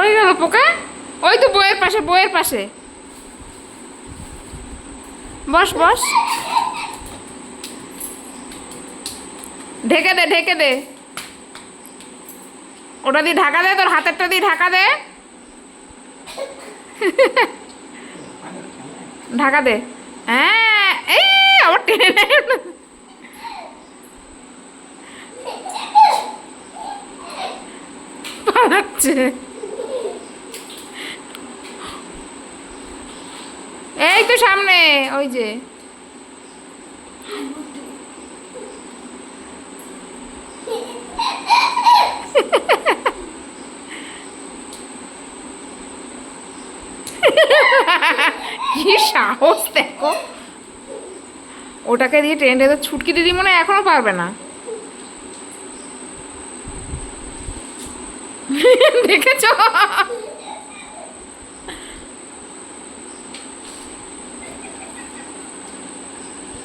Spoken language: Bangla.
কই গেল পোকা? ওই তো বইয়ের পাশে, বইয়ের পাশে। বস বস, ঢেকে দে, ঢেকে দে। ওটা দিয়ে ঢাকা দে, তোর হাতেরটা দিয়ে ঢাকা দে। ঢাকা দে। হ্যাঁ, এই আবার টেনে নেয়। পালাচ্ছে। এই তো সামনে, ওই যে। কি সাহস দেখো, ওটাকে দিয়ে ট্রেনে তো ছুটকি দিদি মনে হয় এখনো পারবে না। দেখেছো?